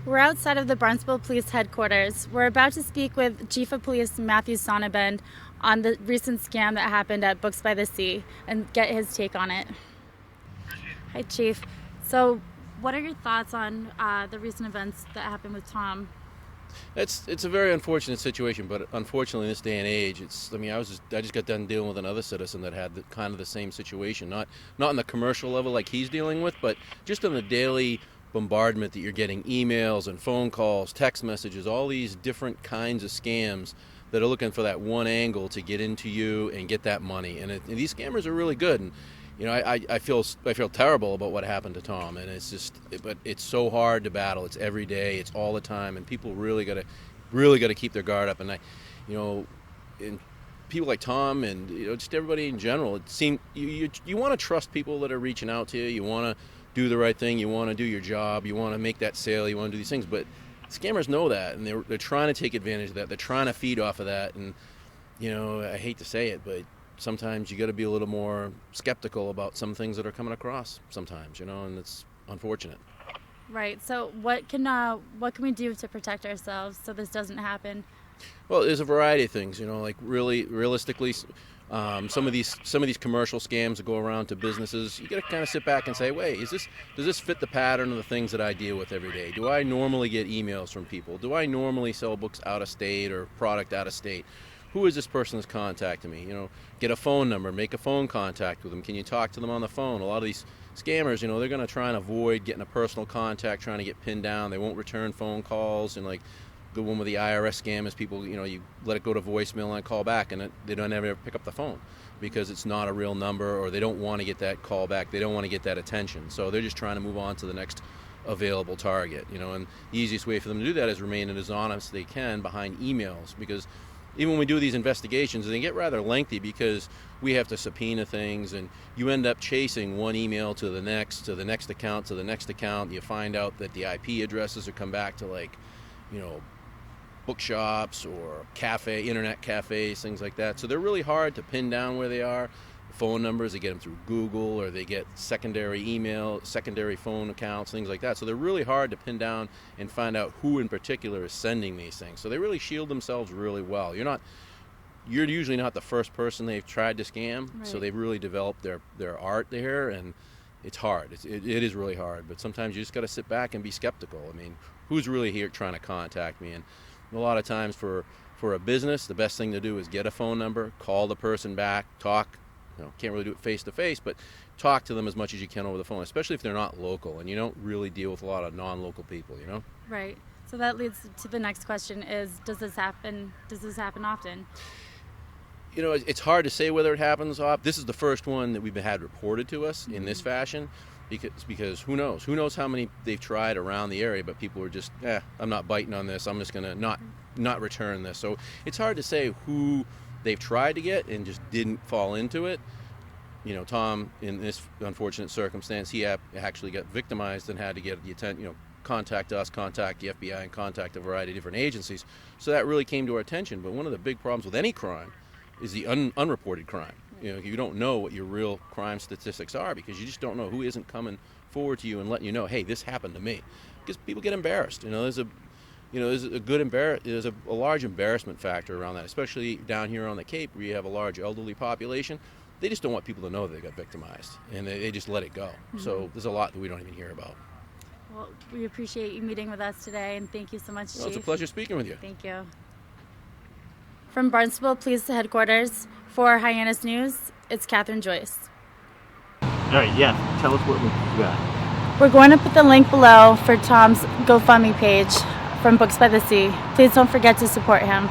We're outside of the Barnstable Police Headquarters. We're about to speak with Chief of Police Matthew Sonnabend on the recent scam that happened at Books by the Sea and get his take on it. Hi, Chief. So, what are your thoughts on the recent events that happened with Tom? It's a very unfortunate situation, but unfortunately in this day and age, I just got done dealing with another citizen that had kind of the same situation, not on the commercial level like he's dealing with, but just on the daily bombardment that you're getting, emails and phone calls, text messages, all these different kinds of scams that are looking for that one angle to get into you and get that money. And these scammers are really good. And I feel terrible about what happened to Tom, and but it's so hard to battle. It's every day, it's all the time, and people really got to keep their guard up. And and people like Tom, and just everybody in general, it seems you want to trust people that are reaching out to you. You want to do the right thing. You want to do your job. You want to make that sale. You want to do these things, but scammers know that, and they're trying to take advantage of that. They're trying to feed off of that, and I hate to say it, but sometimes you got to be a little more skeptical about some things that are coming across sometimes, and it's unfortunate. Right. So what can we do to protect ourselves so this doesn't happen? Well, there's a variety of things, like really realistically, some of these commercial scams that go around to businesses, you got to kind of sit back and say, wait, does this fit the pattern of the things that I deal with every day? Do I normally get emails from people? Do I normally sell books out of state or product out of state? Who is this person that's contacting me? Get a phone number, make a phone contact with them. Can you talk to them on the phone? A lot of these scammers, they're going to try and avoid getting a personal contact, trying to get pinned down. They won't return phone calls. And like the one with the IRS scam is people, you let it go to voicemail and call back, and they don't ever pick up the phone because it's not a real number, or they don't want to get that call back. They don't want to get that attention. So they're just trying to move on to the next available target. And the easiest way for them to do that is remain as honest as they can behind emails, because even when we do these investigations, they get rather lengthy because we have to subpoena things, and you end up chasing one email to the next account, to the next account. You find out that the IP addresses are come back to bookshops or internet cafes, things like that. So they're really hard to pin down where they are. Phone numbers, they get them through Google, or they get secondary email, secondary phone accounts, things like that. So they're really hard to pin down and find out who in particular is sending these things. So they really shield themselves really well. You're usually not the first person they've tried to scam. Right. So they've really developed their art there, and it's hard. It is really hard, but sometimes you just got to sit back and be skeptical. I mean, who's really here trying to contact me? And a lot of times for a business, the best thing to do is get a phone number, call the person back, talk. Can't really do it face to face, but talk to them as much as you can over the phone, especially if they're not local and you don't really deal with a lot of non-local people, Right. So that leads to the next question is, does this happen often? It's hard to say whether it happens often. This is the first one that we've had reported to us in this fashion, because who knows how many they've tried around the area, but people are just, I'm not biting on this. I'm just going to not return this. So it's hard to say who they've tried to get and just didn't fall into it. Tom, in this unfortunate circumstance, he actually got victimized and had to get the attention, contact us, contact the FBI, and contact a variety of different agencies. So that really came to our attention. But one of the big problems with any crime is the unreported crime. You don't know what your real crime statistics are, because you just don't know who isn't coming forward to you and letting you know, hey, this happened to me. Because people get embarrassed. There's a large embarrassment factor around that, especially down here on the Cape where you have a large elderly population. They just don't want people to know they got victimized, and they just let it go. Mm-hmm. So there's a lot that we don't even hear about. Well, we appreciate you meeting with us today, and thank you so much, Chief. It's a pleasure speaking with you. Thank you. From Barnstable Police Headquarters, for Hyannis News, it's Katherine, Joyce. All right, yeah, tell us what we got. We're going to put the link below for Tom's GoFundMe page from Books by the Sea. Please don't forget to support him.